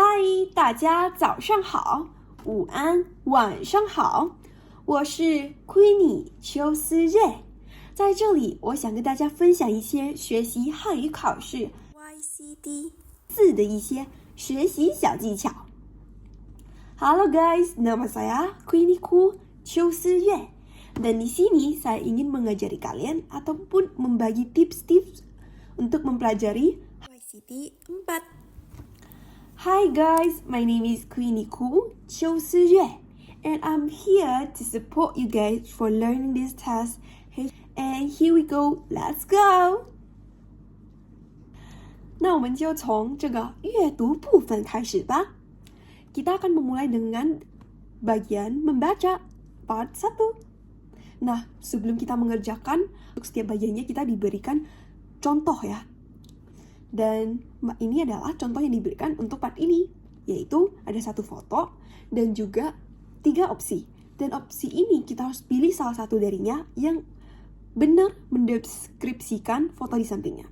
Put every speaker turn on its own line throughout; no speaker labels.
嗨，大家早上好，午安，晚上好，我是 Queenie 邱思睿，在这里我想跟大家分享一些学习汉语考试 YCD 字的一些学习小技巧。Halo guys, nama saya Queenie邱思睿, dan di sini saya ingin mengajari kalian ataupun membagi tips-tips untuk mempelajari YCD 4. Hi guys, my name is Queenie邱思睿, and I'm here to support you guys for learning this test. And here we go, let's go! 那我们就从这个阅读部分开始吧。Kita akan memulai dengan bagian membaca part 1. Nah, sebelum kita mengerjakan, untuk setiap bagiannya kita diberikan contoh ya. Dan ini adalah contoh yang diberikan untuk part ini, yaitu ada satu foto dan juga 3 opsi. Dan opsi ini kita harus pilih salah satu darinya yang benar mendeskripsikan foto di sampingnya.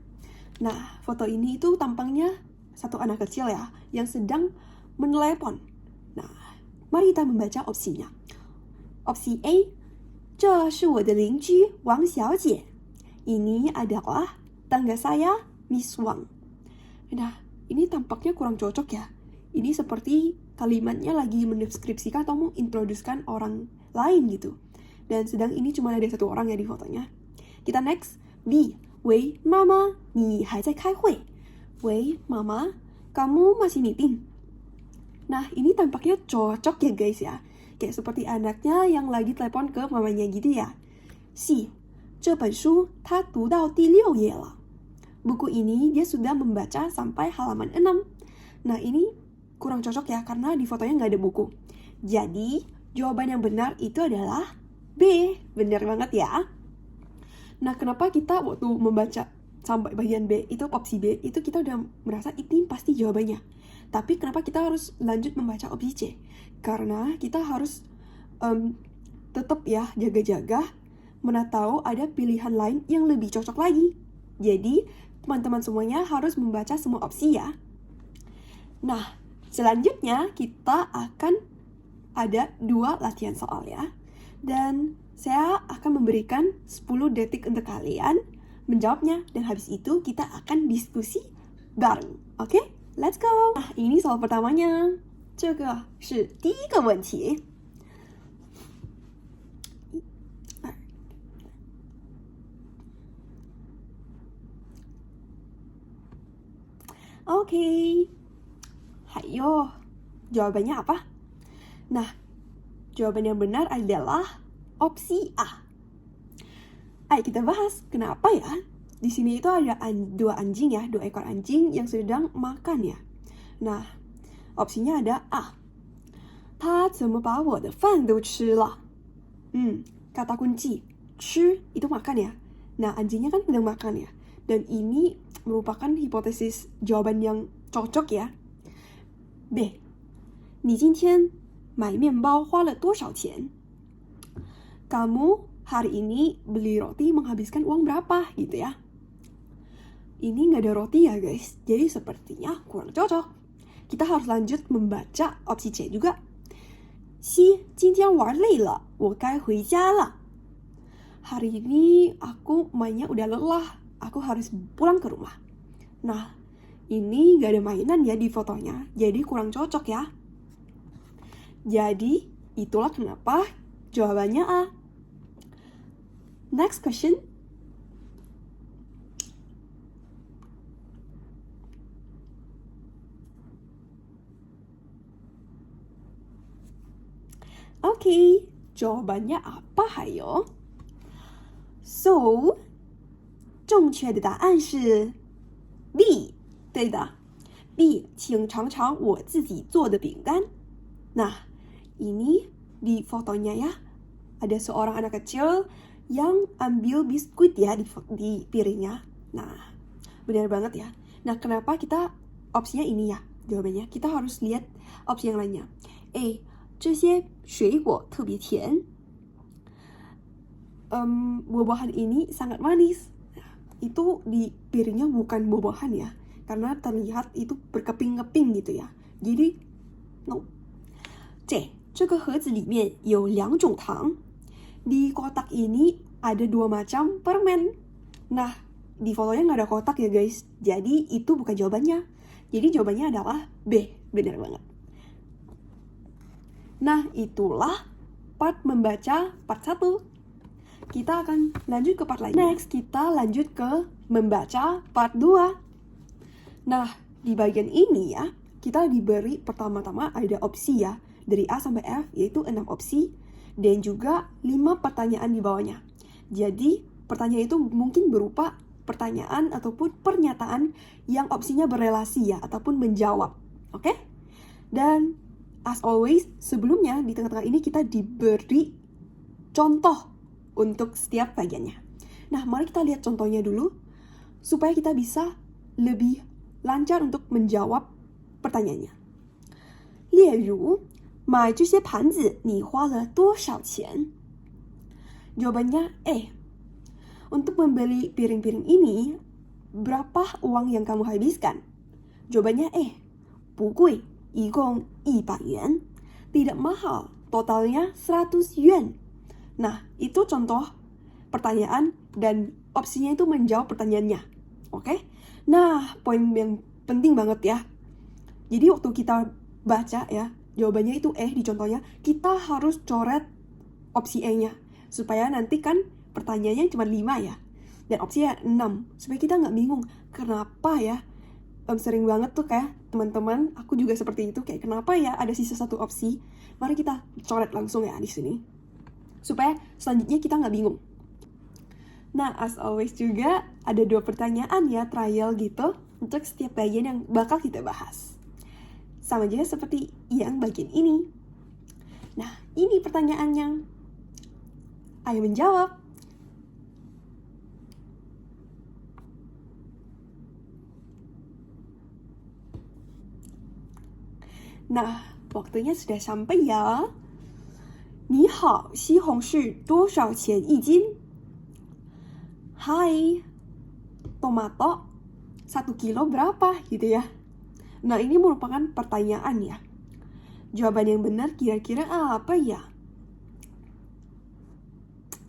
Nah, foto ini itu tampangnya satu anak kecil ya, yang sedang menelepon. Nah, mari kita membaca opsinya. Opsi A, 这是我的邻居王小姐. Ini adalah tangga saya, Miss Wang. Nah, ini tampaknya kurang cocok ya. Ini seperti kalimatnya lagi mendeskripsikan atau mengintroduksikan orang lain gitu. Dan sedang ini cuma ada satu orang ya di fotonya. Kita next. B. 喂，妈妈，你还在开会？喂，妈妈，kamu masih meeting? Nah, ini tampaknya cocok ya guys ya. Kayak seperti anaknya yang lagi telepon ke mamanya gitu ya. C. 这本书他读到第6页了. Buku ini dia sudah membaca sampai halaman 6. Nah, ini kurang cocok ya karena di fotonya nggak ada buku. Jadi, jawaban yang benar itu adalah B. Benar banget ya. Nah, kenapa kita waktu membaca sampai bagian B, itu opsi B, itu kita udah merasa ini pasti jawabannya. Tapi kenapa kita harus lanjut membaca opsi C? Karena kita harus tetap ya jaga-jaga, mana tahu ada pilihan lain yang lebih cocok lagi. Jadi, teman-teman semuanya harus membaca semua opsi ya. Nah, selanjutnya kita akan ada 2 latihan soal ya. Dan saya akan memberikan 10 detik untuk kalian menjawabnya. Dan habis itu kita akan diskusi bareng. Oke? Let's go! Nah, ini soal pertamanya. 这个是第一个问题. Oke. Hayo, jawabannya apa? Nah, jawaban yang benar adalah opsi A. Ayo kita bahas, kenapa ya? Di sini itu ada 2 anjing ya, 2 ekor anjing yang sedang makan ya. Nah, opsinya ada A. 他怎么把我的饭都吃了? Kata kunci, 吃 itu makan ya. Nah, anjingnya kan sedang makan ya. Dan ini merupakan hipotesis jawaban yang cocok ya. B. 你今天买面包花了多少钱? Kamu hari ini beli roti menghabiskan uang berapa gitu ya. Ini nggak ada roti ya guys, jadi sepertinya kurang cocok. Kita harus lanjut membaca opsi C juga. C. 今天玩累了，我该回家了. Hari ini aku mainnya udah lelah, aku harus pulang ke rumah. Nah, ini gak ada mainan ya di fotonya, jadi kurang cocok ya. Jadi, itulah kenapa jawabannya A. Next question. Oke, jawabannya apa hayo? So, 正确的答案是 B. 对的 B. 请尝尝我自己做的饼干. Nah, ini di fotonya ya, ada seorang anak kecil yang ambil biskuit ya di piringnya. Nah, benar banget ya. Nah, kenapa kita opsinya ini ya jawabannya? Kita harus lihat opsi yang lainnya. A. 这些水果特别甜. Buah-buahan ini sangat manis. Nah, itu di piringnya bukan buah-buahan ya, karena terlihat itu berkeping-keping gitu ya. Jadi no. C. 这个盒子里面有2种糖. Di kotak ini ada 2 macam permen. Nah, di fotonya nggak ada kotak ya guys. Jadi itu bukan jawabannya. Jadi jawabannya adalah B. Benar banget. Nah, itulah part membaca part 1. Kita akan lanjut ke part lain. Next, kita lanjut ke membaca part 2. Nah, di bagian ini ya, kita diberi pertama-tama ada opsi ya. Dari A sampai F, yaitu 6 opsi. Dan juga 5 pertanyaan di bawahnya. Jadi, pertanyaan itu mungkin berupa pertanyaan ataupun pernyataan yang opsinya berelasi ya, ataupun menjawab. Oke? Dan, as always, sebelumnya di tengah-tengah ini kita diberi contoh untuk setiap bagiannya. Nah, mari kita lihat contohnya dulu, supaya kita bisa lebih lancar untuk menjawab pertanyaannya. 例如 买这些盘子你花了多少钱? Jawabannya E. Untuk membeli piring-piring ini, berapa uang yang kamu habiskan? Jawabannya E. 不贵，一共100元. Tidak mahal, totalnya 100 yuan. Nah, itu contoh pertanyaan dan opsinya itu menjawab pertanyaannya. Oke? Nah, poin yang penting banget ya. Jadi waktu kita baca ya, jawabannya itu di contohnya, kita harus coret opsi E-nya. Supaya nanti kan pertanyaannya cuma 5 ya. Dan opsinya 6. Supaya kita nggak bingung, kenapa ya? Sering banget tuh kayak teman-teman, aku juga seperti itu, kayak kenapa ya ada sisa 1 opsi. Mari kita coret langsung ya di sini. Supaya selanjutnya kita nggak bingung. Nah, as always juga ada 2 pertanyaan ya, trial gitu, untuk setiap bagian yang bakal kita bahas. Sama aja seperti yang bagian ini. Nah, ini pertanyaannya. Ayo menjawab. Nah, waktunya sudah sampai ya. 你好，西红柿多少钱一斤? Hai, tomato 1 kilo berapa gitu ya. Nah, ini merupakan pertanyaan ya. Jawaban yang benar kira-kira apa ya?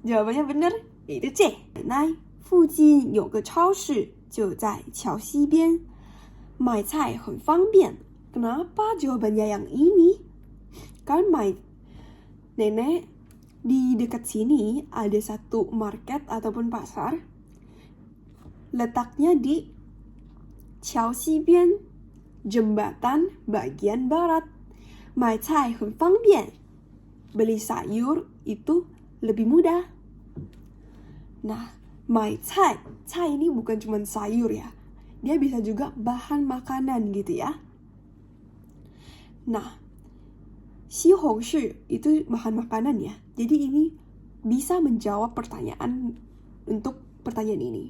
Jawabannya benar, yaitu C. 奶附近有个超市，就在桥西边，买菜很方便. Kenapa jawabannya yang ini? Kan nenek di dekat sini ada satu market ataupun pasar. Letaknya di Qiao Xibian, jembatan bagian barat. 买菜很方便. Beli sayur itu lebih mudah. Nah, 买菜 ini bukan cuma sayur ya. Dia bisa juga bahan makanan gitu ya. Nah, 西红柿 itu bahan makanan ya. Jadi ini bisa menjawab pertanyaan untuk pertanyaan ini.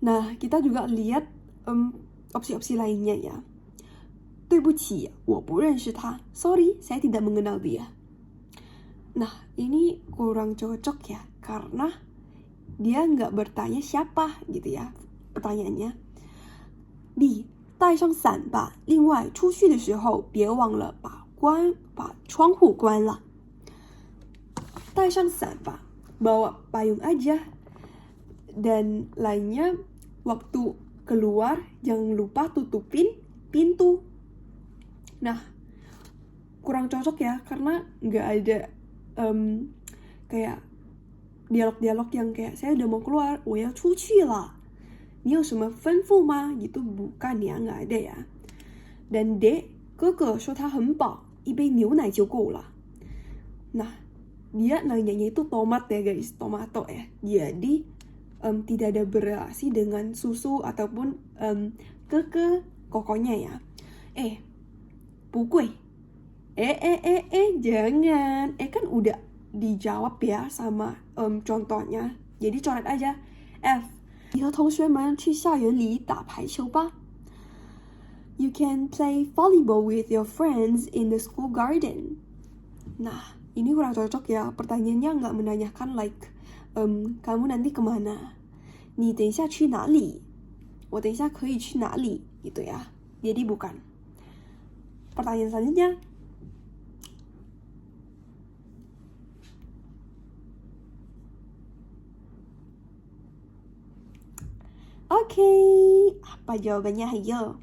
Nah, kita juga lihat opsi-opsi lainnya ya. 对不起，我不认识他. Sorry, saya tidak mengenal dia. Nah, ini kurang cocok ya, karena dia nggak bertanya siapa gitu ya pertanyaannya. 你带上伞吧，另外出去的时候别忘了把窗户关了. 带上伞吧, bawa payung aja. Dan lainnya, waktu keluar jangan lupa tutupin pintu. Nah, kurang cocok ya, karena nggak ada kayak dialog-dialog yang kayak saya udah mau keluar, 我要出去了. 你有什么吩咐吗? Gitu bukan ya, nggak ada ya. Dan D, 哥哥说他很饱，一杯牛奶就够了. Nah, dia nanyanya itu tomat ya guys, tomato ya. Jadi tidak ada berrelasi dengan susu ataupun kokonya ya. 不贵. Jangan. Kan udah dijawab ya sama contohnya. Jadi coret aja. F. 你和同学们去校园里打排球吧. You can play volleyball with your friends in the school garden. Nah, ini kurang cocok ya. Pertanyaannya nggak menanyakan like kamu nanti kemana. 你等一下去哪里? 我等一下可以去哪里? Gitu ya. Jadi bukan. pertanyaan selanjutnya. Oke, apa jawabannya? Hayo.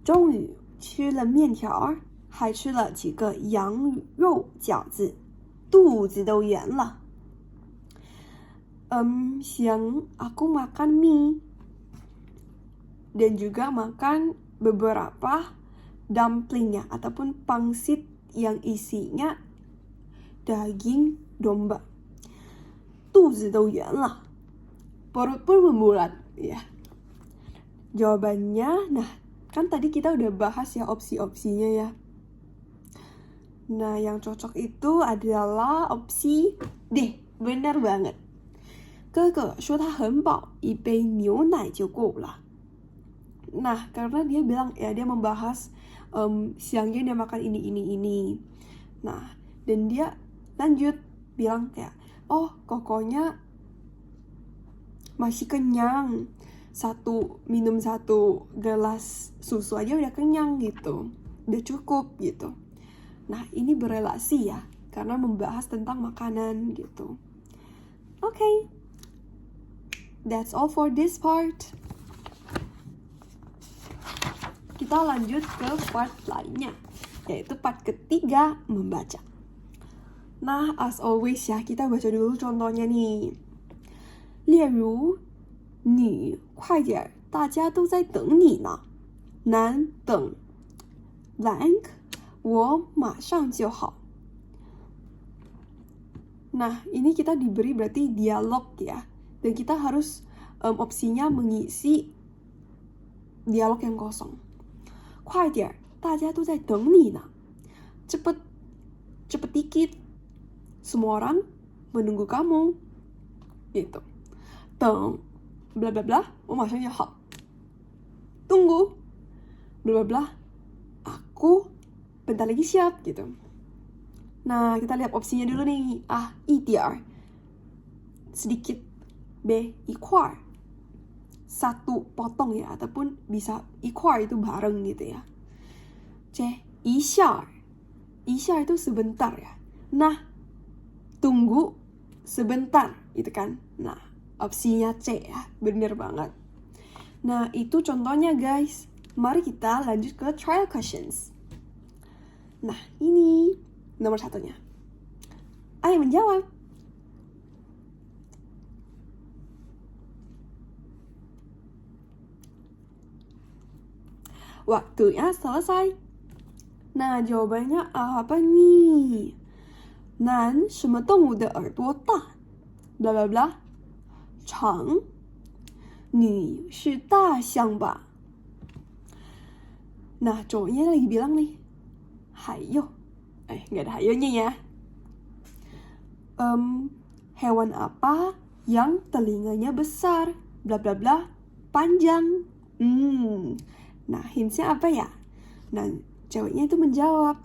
终于吃了面条，还吃了几个羊肉饺子，肚子都圆了。Siang aku makan mie dan juga makan beberapa dumplingnya ataupun pangsit yang isinya daging domba. 肚子都圆了。Perut pun membulat, ya. Jawabannya, nah, kan tadi kita udah bahas ya opsi-opsinya ya. Nah, yang cocok itu adalah opsi D. Benar banget. 哥哥说他很饱，一杯牛奶就够了。Nah, karena dia bilang ya dia membahas siangnya dia makan ini. Nah, dan dia lanjut bilang kayak, oh kokonya masih kenyang. Minum satu gelas susu aja udah kenyang gitu. Udah cukup gitu. Nah, ini berelasi ya, karena membahas tentang makanan gitu. Okay. That's all for this part. Kita lanjut ke part lainnya, yaitu part ketiga, membaca. Nah, as always ya, kita baca dulu contohnya nih. 例如你快点，大家都在等你呢。男等 blank， 我马上就好。 Nah, ini kita diberi berarti dialog ya. Dan kita harus opsinya mengisi dialog yang kosong. 快点，大家都在等你呢。 Cepet dikit, semua orang menunggu kamu. Gitu. 等 bla bla bla, 我马上就好。 Tunggu bla bla bla, aku bentar lagi siap gitu. Nah, kita lihat opsinya dulu nih. A, 一点 sedikit. B, 一块 satu potong ya, ataupun bisa 一块 itu bareng gitu ya. C, 一下 itu sebentar ya. Nah, tunggu sebentar gitu kan. Nah, opsinya C ya, bener banget. Nah, itu contohnya guys. Mari kita lanjut ke trial questions. Nah, ini nomor satunya. Ayo menjawab. Waktunya selesai. Nah, jawabannya apa nih? 男什么动物的耳朵大 bla bla bla 长 女是大象吧 Nah, cowoknya lagi bilang nih, hayo. Nggak ada hayonya ya. Hewan apa yang telinganya besar bla bla bla panjang. Nah, hintsnya apa ya? Nah, ceweknya itu menjawab,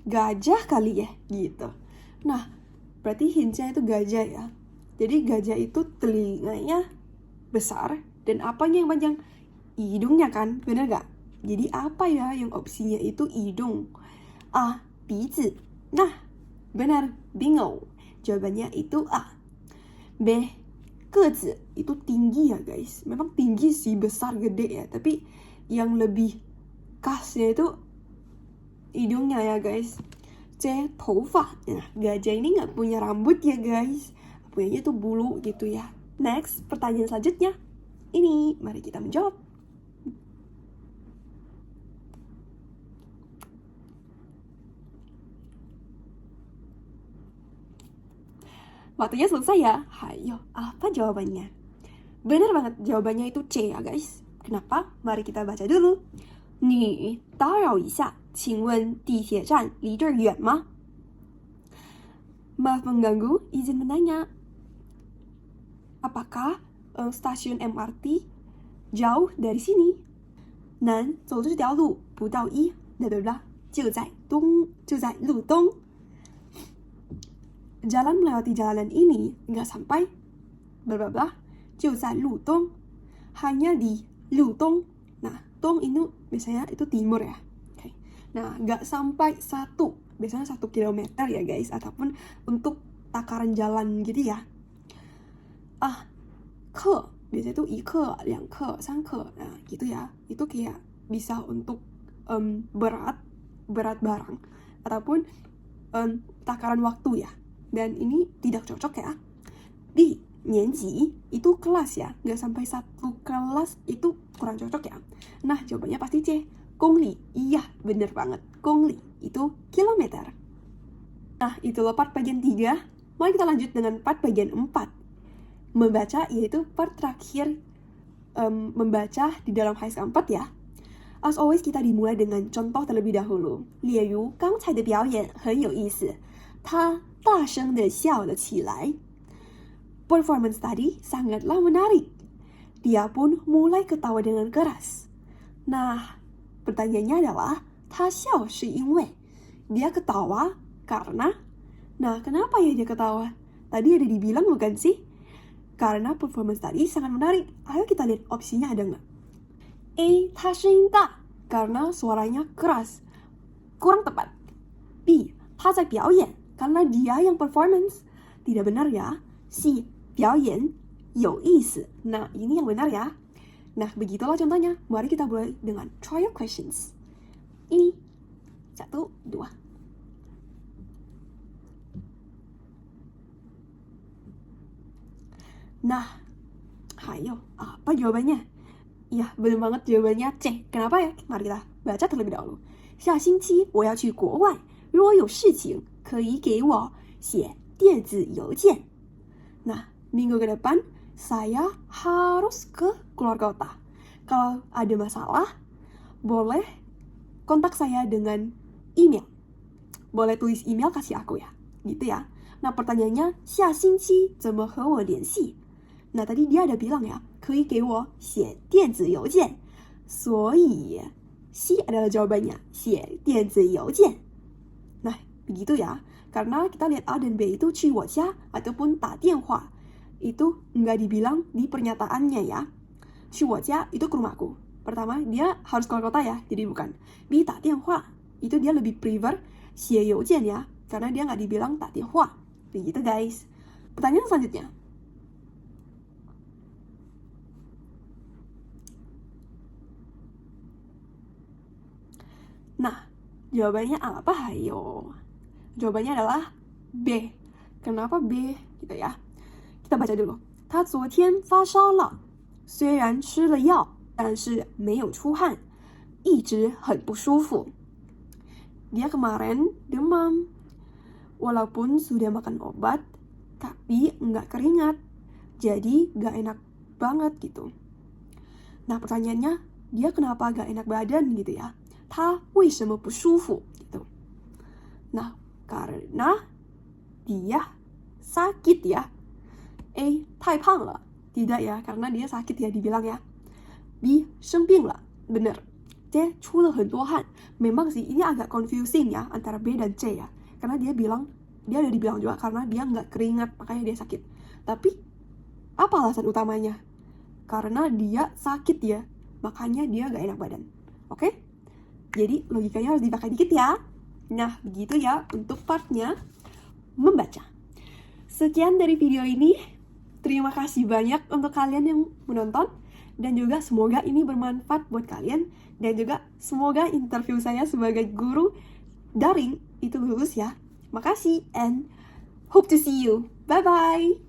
gajah kali ya, gitu. Nah, berarti hintsnya itu gajah ya. Jadi gajah itu telinganya besar dan apanya yang panjang? Hidungnya kan, bener gak? Jadi apa ya yang opsinya itu hidung? A, 鼻子. Nah, benar, bingo. Jawabannya itu A. B, 个子 itu tinggi ya guys. Memang tinggi sih, besar, gede ya. Tapi yang lebih khasnya itu hidungnya ya guys. C, 头发. Nah, gajah ini gak punya rambut ya guys. Punyanya tuh bulu gitu ya. Next, pertanyaan selanjutnya. Ini, mari kita menjawab. Waktunya selesai ya. Hayo, apa jawabannya? Benar banget, jawabannya itu C ya guys. Kenapa? Mari kita baca dulu. 你打扰一下，请问地铁站离这儿远吗? Maaf mengganggu, izin menanya. Apakah stasiun MRT jauh dari sini? 南走这条路不到1，bla bla bla，就在路东。Jalan melewati jalanan ini nggak sampai bla bla bla, 就在路东，hanya di 路东. Nah, Tong ini biasanya itu timur ya. Okay. Nah, nggak sampai 1, biasanya 1 kilometer ya guys, ataupun untuk takaran jalan gitu ya. Ke, biasanya itu 1 ke, 2 ke, 3 ke, nah gitu ya. Itu kayak bisa untuk berat barang, ataupun takaran waktu ya. Dan ini tidak cocok ya. Di nianji itu kelas ya, nggak sampai 1 kelas itu kurang cocok ya. Nah, jawabannya pasti C, gongli. Iya, bener banget, gongli itu kilometer. Nah, itulah part bagian 3. Mari kita lanjut dengan part bagian 4. Membaca, yaitu part terakhir membaca di dalam HSK 4 ya. As always, kita dimulai dengan contoh terlebih dahulu. 例如刚才的表演很有意思，他大声地笑了起来。Performance tadi sangatlah menarik. Dia pun mulai ketawa dengan keras. Nah, pertanyaannya adalah, 他笑是因为 dia ketawa karena. Nah, kenapa ya dia ketawa? Tadi ada dibilang bukan sih? Karena performance tadi sangat menarik. Ayo kita lihat opsinya ada nggak? A, 他声音大 karena suaranya keras. Kurang tepat. B, 他在表演 karena dia yang performance. Tidak benar ya. C, 表演有意思. Nah, ini yang benar ya. Nah, begitulah contohnya. Mari kita mulai dengan trial questions. Ini 1, 2. Nah, ayo, apa jawabannya? Ya, benar banget jawabannya C. Kenapa ya? Mari kita baca terlebih dahulu. 下星期我要去国外，如果有事情可以给我写电子邮件。 Nah, minggu ke depan saya harus ke keluar kota. Kalau ada masalah, boleh kontak saya dengan email. Boleh tulis email kasih aku ya. Gitu ya. Nah, pertanyaannya 下星期怎么和我联系? Nah, tadi dia ada bilang ya, 可以给我写电子邮件. 所以 C adalah jawabannya, 写电子邮件. Nah, begitu ya. Karena kita lihat A dan B itu 去我家 ataupun 打电话. Itu nggak dibilang di pernyataannya ya. 去我家 itu ke rumahku. Pertama, dia harus keluar kota ya, jadi bukan. B 打电话 itu dia lebih prefer 写邮件ya, karena dia nggak dibilang 打电话. Begitu guys. Pertanyaan selanjutnya. Nah, jawabannya apa? Ayo. Jawabannya adalah B. Kenapa B? Gitu ya. Kita baca dulu. 他昨天发烧了，虽然吃了药，但是没有出汗，一直很不舒服。 Dia kemarin demam. Walaupun sudah makan obat, tapi nggak keringat. Jadi nggak enak banget gitu. Nah, pertanyaannya, dia kenapa nggak enak badan gitu ya? 他为什么不舒服 gitu. Nah, karena dia sakit ya. A, 太胖了. Tidak ya, karena dia sakit ya dibilang ya. B, 生病了. Bener. C, 出了很多汗. Memang sih ini agak confusing ya antara B dan C ya. Karena dia udah dibilang juga karena dia nggak keringat, makanya dia sakit. Tapi apa alasan utamanya? Karena dia sakit ya, makanya dia nggak enak badan. Oke? Jadi logikanya harus dipakai dikit ya. Nah, begitu ya untuk partnya membaca. Sekian dari video ini. Terima kasih banyak untuk kalian yang menonton. Dan juga semoga ini bermanfaat buat kalian. Dan juga semoga interview saya sebagai guru daring itu lulus ya. Makasih and hope to see you. Bye-bye.